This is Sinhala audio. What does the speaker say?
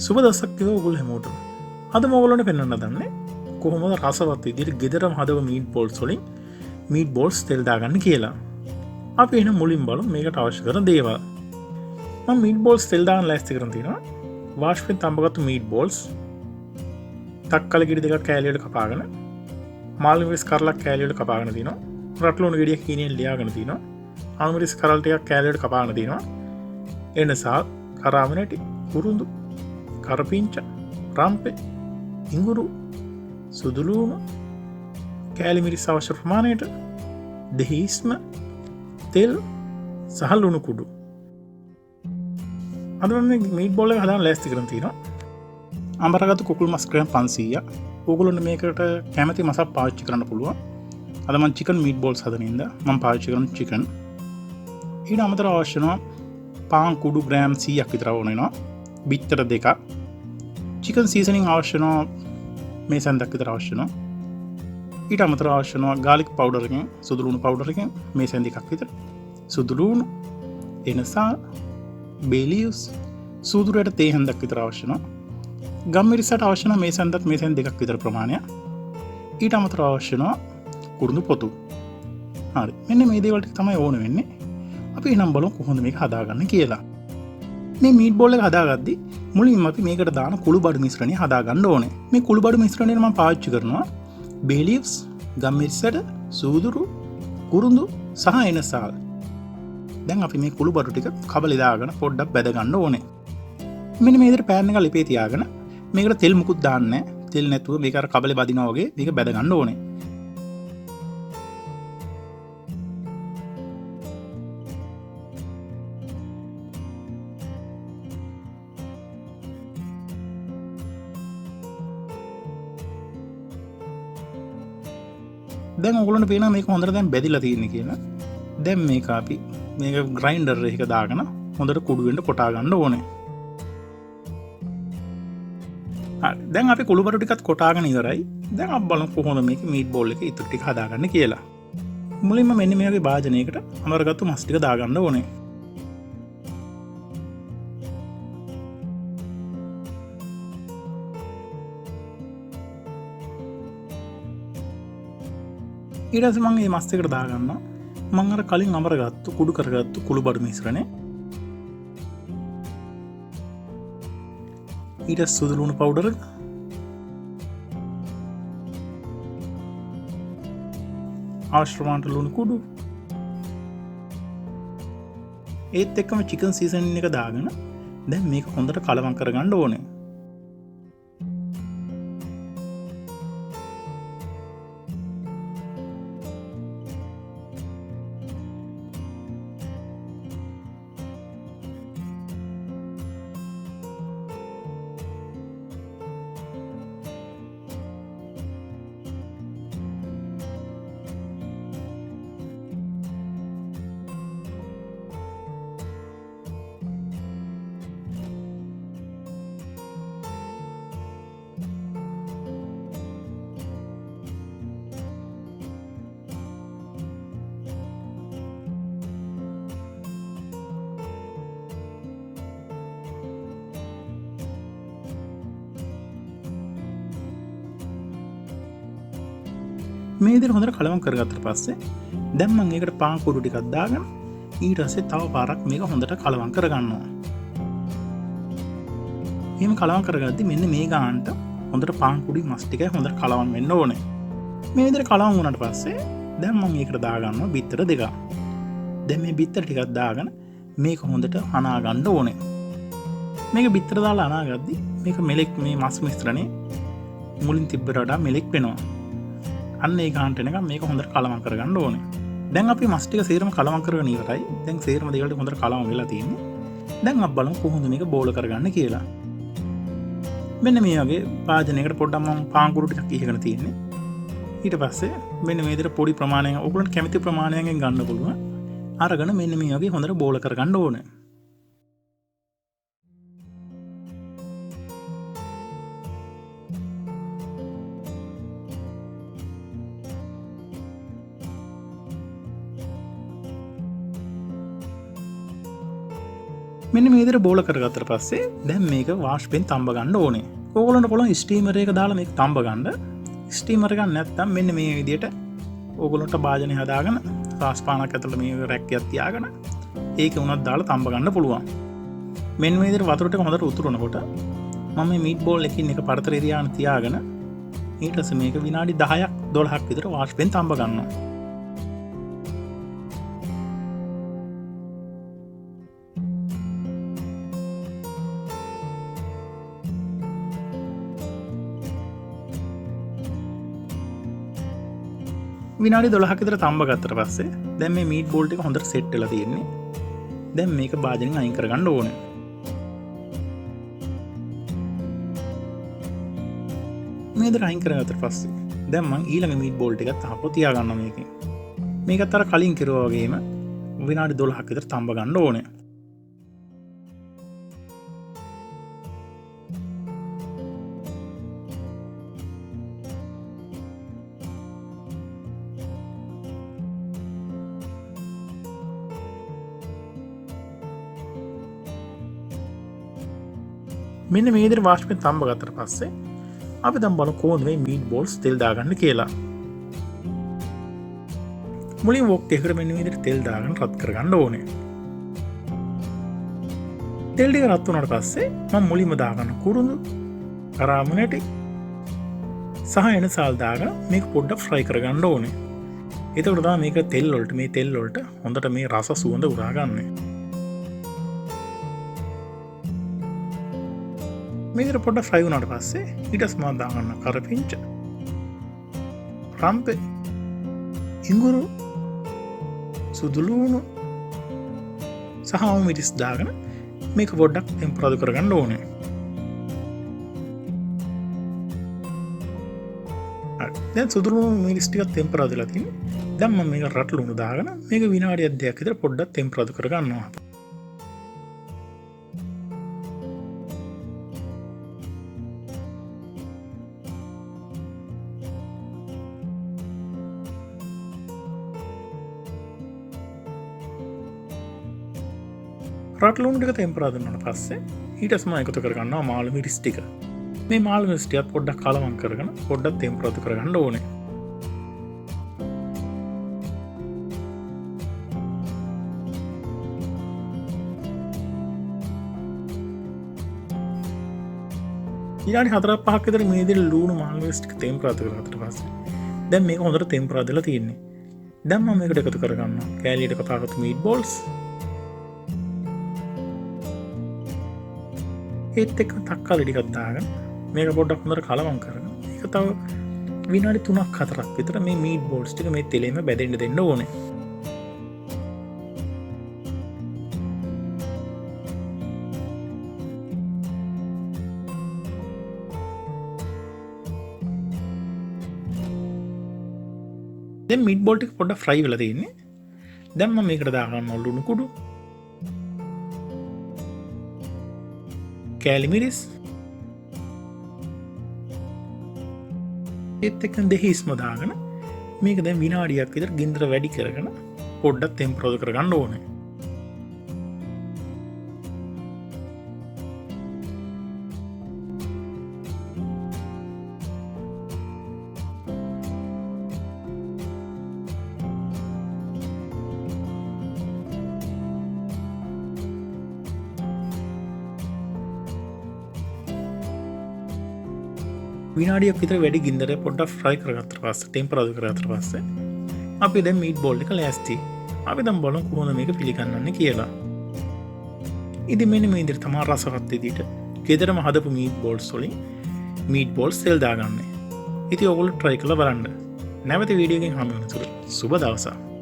සුබ දසක් වේවා ඔයගොල්ලෝ හැමෝටම. අද මම ඔයගොල්ලන්ට පෙන්වන්න දන්නේ කොහොමද රසවත් විදිහට ගෙදරම හදව මීට් බෝල්ස් වලින් මීට් බෝල්ස් තෙල් දාගන්න කියලා. අපි එහෙනම් මුලින් බලමු මේකට අවශ්‍ය කරන දේවල්. මම මීට් බෝල්ස් තෙල් දාන්න ලෑස්ති කරන් තියෙනවා. වාෂ්පෙන් තඹගත්තු මීට් බෝල්ස්, තක්කල ගෙඩි දෙකක් කෑලි වලට කපාගෙන, මාළු මිරිස් කරලක් කෑලි වලට කපාගෙන තියෙනවා. රටලුණු ගෙඩියක් හීනෙන් ලියාගෙන තියෙනවා. ආලු මිරිස් කරල් ටිකක් කෑලි වලට කපාගෙන තියෙනවා. එනසා කරාමනටි, කුරුඳු, කරපිංච, රම්පේ, ඉඟුරු, සුදුලූණු, කෑලි මිරිස් අවශ්‍ය ප්‍රමාණයට, දෙහිස්ම, තෙල් සහ ලුණු කුඩු. අද මම මීට් බෝල් එක හදාන්න ලෑස්ති කරන් තියෙනවා. අඹරගත්තු කුකුල් මස් ග්‍රෑම් 500ක්. ඕගොල්ලන්ට මේකට කැමති මසක් පාවිච්චි කරන්න පුළුවන්. අද මම චිකන් මීට් බෝල්ස් හදන ඉඳ මම පාවිච්චි කරන චිකන්. ඊට අමතරව අවශ්‍ය වෙනවා පාන් කුඩු ග්‍රෑම් 100ක් විතර ඕන වෙනවා. බිත්තර දෙකක්. චිකන් සීසනින් අවශ්‍ය වෙනවා මේ සැන්දක් විතර අවශ්‍ය වෙනවා. ඊට අමතරව අවශ්‍ය වෙනවා ගාලික් පවුඩර් එකෙන්, සුදුලුණු පවුඩර් එකෙන් මේ සැන් දෙකක් විතර. සුදුලුණු, එනසා, බේ ලීව්ස්, සූදුරයට තේ හැන්දක් විතර අවශ්‍ය වෙනවා. ගම්මිරිසට අවශ්‍ය වෙනවා මේ සැන්දත් මේ සැන් දෙකක් විතර ප්‍රමාණයක්. ඊට අමතරව අවශ්‍ය වෙනවා කුරුඳු පොතු. හරි. මෙන්න මේ දේවල් ටික තමයි ඕන වෙන්නේ. අපි එහෙනම් බලමු කොහොමද මේක හදාගන්න කියලා. මේ මීට් බෝල් එක හදාගද්දි මුලින්ම අපි මේකට දාන කුළු බඩු මිශ්‍රණය හදාගන්න ඕනේ. මේ කුළු බඩු මිශ්‍රණය මම පාවිච්චි කරනවා බේ ලීව්ස්, ගම්මිරිසට, සූදුරු, කුරුඳු සහ එනසාල්. දැන් අපි මේ කුළු බඩු ටික කබලේ දාගෙන පොඩ්ඩක් බැද ගන්න ඕනේ. මෙන්න මේ විදිහට පෑන් එක ලිපේ තියාගෙන මේකට තෙල් මුකුත් දාන්න නැහැ. තෙල් නැතුව මේක අර කබලේ බදිනවා වගේ මේක බැද ගන්න ඕනේ. දැන් ඔයගොල්ලන්ට පේනවා මේක හොඳට දැන් බැදිලා තියෙන්නේ කියලා. දැන් මේක අපි මේක ග්‍රයින්ඩර් එකක දාගෙන හොඳට කුඩු වෙන්න කොටා ගන්න ඕනේ. හරි. දැන් අපි කුළු බඩු ටිකත් කොටාගෙන ඉවරයි. දැන් අපි බලමු කොහොමද මේක මීට් බෝල් එකේ ඉතුරු ටික හදාගන්න කියලා. මුලින්ම මෙන්න මේ වගේ භාජනයකට අමරගත්තු මස් ටික දාගන්න ඕනේ. ඊට පස්සේ මම මේ මස් එකට දාගන්නවා මම අර කලින් අමරගත්තු කුඩු කරගත්තු කුළු බඩු මිශ්‍රණය. ඊට සුදු ලුණු පවුඩර්, අවශ්‍ය ප්‍රමාණයට ලුණු කුඩු, ඒත් එක්කම චිකන් සීසනින් එක දාගෙන දැන් මේක හොඳට කලවම් කරගන්න ඕනේ. මේ විදිහට හොඳට කලවම් කරගත්තට පස්සේ දැන් මම ඒකට පාන් කුඩු ටිකක් දාගෙන ඊට පස්සේ තව පාරක් මේක හොඳට කලවම් කරගන්නවා. එහෙම කලවම් කරගද්දි මෙන්න මේ ගානට හොඳට පාන් කුඩු මස් ටික හොඳට කලවම් වෙන්න ඕනේ. මේ විදිහට කලවම් වුණාට පස්සේ දැන් මම ඒකට දාගන්නවා බිත්තර දෙකක්. දැන් මේ බිත්තර ටිකක් දාගෙන මේක හොඳට අනා ගන්න ඕනේ. මේක බිත්තර දාලා අනාගද්දි මේක මෙලෙක් මේ මස් මිශ්‍රණේ මුලින් තිබ්බට වඩා මෙලෙක් වෙනවා. අන්න ඒ ගානට එනකම් මේක හොඳට කලවම් කරගන්න ඕනේ. දැන් අපි මස් ටික සේරම කලවම් කරගෙන ඉවරයි. දැන් සේරම දේවල් ටික හොඳට කලවම් වෙලා තියෙන්නේ. දැන් අපි බලමු කොහොමද මේක බෝල කරගන්න කියලා. මෙන්න මේ වගේ භාජනයකට පොඩ්ඩක් මම පාන් කුඩු ටිකක් ඉහගෙන තියෙන්නේ. ඊට පස්සේ මෙන්න මේ විදිහට පොඩි ප්‍රමාණයක් ඔයගොල්ලන්ට කැමති ප්‍රමාණයකින් ගන්න පුළුවන්. අරගෙන මෙන්න මේ වගේ හොඳට බෝල කරගන්න ඕනේ. මෙන්න මේ විදිහට බෝල කරගත්තට පස්සේ දැන් මේක වාෂ්පෙන් තඹ ගන්න ඕනේ. ඕගොල්ලන්ට පුළුවන් ස්ටීමර් එක දාලා මේක තඹ ගන්න. ස්ටීමර් එකක් නැත්නම් මෙන්න මේ විදිහට ඕගොල්ලන්ට භාජනය හදාගෙන සාස්පානක් ඇතුළේ මේ රැක්කයක් තියාගෙන ඒක උනත් දාලා තඹ ගන්න පුළුවන්. මෙන්න මේ විදිහට වතුර ටික හොඳට උතුරනකොට මම මේ මීට් බෝල් එකකින් එක පරතර එරියාන තියාගෙන ඊට පස්සේ මේක විනාඩි 10ක් 12ක් විතර වාෂ්පෙන් තඹ ගන්නවා. විනාඩි 12ක් විතර තඹ ගත්තට පස්සේ දැන් මේ මීට් බෝල් ටික හොඳට සෙට් වෙලා තියෙන්නේ. දැන් මේක භාජනෙන් අයින් කරගන්න ඕනේ. මේ විතර අයින් කරගත්තට පස්සේ දැන් මම ඊළඟ මීට් බෝල් ටිකත් අහපො තියා ගන්නවා මේකෙන්. මේකත් අර කලින් කිරුවා වගේම විනාඩි 12ක් විතර තඹ ගන්න ඕනේ. මෙන්න මේ විදිහට වාෂ්පෙන් තඹ ගත්තට පස්සේ අපි දැන් බලමු කොහොමද මේ මීට් බෝල්ස් තෙල් දාගන්න කියලා. මුලින් වොක් එකකට මෙන්න මේ විදිහට තෙල් දාගෙන රත් කරගන්න ඕනේ. තෙල් ටික රත් වුණාට පස්සේ මම මුලින්ම දාගන්න කුරුඳු, කරාමු නැටි සහ එනසාල් දාගෙන මේක පොඩ්ඩක් ෆ්‍රයි කරගන්න ඕනේ. එතකොට තමයි මේක තෙල් වලට හොඳට මේ රස සුවඳ උරා ගන්න. මේකට පොඩ්ඩක් ෆ්‍රයි වුණාට පස්සේ ඊට පස්සේ මම දාගන්න කරපිංච, රම්පේ, ඉඟුරු, සුදු ලුණු සහ මිරිස් දාගෙන මේක පොඩ්ඩක් ටෙම්පරාදු කරගන්න ඕනේ. දැන් සුදු ලුණු මිරිස් ටිකක් ටෙම්පරාදු වෙලා තියෙන්නේ. දැන් මම මේක රට ලුණු දාගෙන මේක විනාඩියක් දෙකක් විතර පොඩ්ඩක් ටෙම්පරාදු කරගන්නවා. රට ලුණු ටික ටෙම්පරාදු වුණාට පස්සේ ඊට පස්සේ මම එකතු කරගන්නවා මාළු මිරිස් ටික. මේ මාළු මිරිස් ටිකත් පොඩ්ඩක් කලවම් කරගෙන පොඩ්ඩක් ටෙම්පරාදු කරගන්න ඕනේ. ඊළඟ 4-5ක් විතර මේ විදිහට ලුණු මාළු මිරිස් ටික ටෙම්පරාදු කරගත්තට පස්සේ දැන් මේක හොඳට ටෙම්පරාදු වෙලා තියෙන්නේ. දැන් මම මේකට එකතු කරගන්නවා කෑලියට කපාගත්තු මීට් බෝල්ස්. ඒත් එක්ක තක්කාලි ටිකක් දාගෙන මේක පොඩ්ඩක් හොඳට කලවම් කරගෙන මේක තව විනාඩි 3-4ක් විතර මේ මීට් බෝල්ස් ටික මේ තෙලෙම බැදෙන්න දෙන්න ඕනේ. දැන් මීට් බෝල් ටික පොඩ්ඩක් ෆ්‍රයි වෙලා තියෙන්නේ. දැන් මම මේකට දාගන්නවා ලුණු කුඩු, කෑලි මිරිස්, ඒත් එක්ක දෙහිස්ම දාගෙන මේක දැන් විනාඩියක් විතර ගින්දර වැඩි කරගෙන පොඩ්ඩක් ටෙම්පරාදු කරගන්න ඕනේ. විනාඩියක් විතර වැඩි ගින්දරේ පොඩ්ඩක් ෆ්‍රයි කරගත්තට පස්සේ ටෙම්පරාදු කරගත්තට පස්සේ අපි දැන් මීට් බෝල් එක ලෑස්ති. අපි දැන් බලමු කොහොමද මේක පිළිගන්නන්නේ කියලා. ඉතින් මෙන්න මේ විදිහට තමයි රසවත් විදිහට ගෙදරම හදපු මීට් බෝල්ස් වලින් මීට් බෝල්ස් තෙල් දාගන්නේ. ඉතින් ඔයගොල්ලෝ try කරලා බලන්න. නැවත වීඩියෝ එකකින් හමු වෙනතුරු සුබ දවසක්.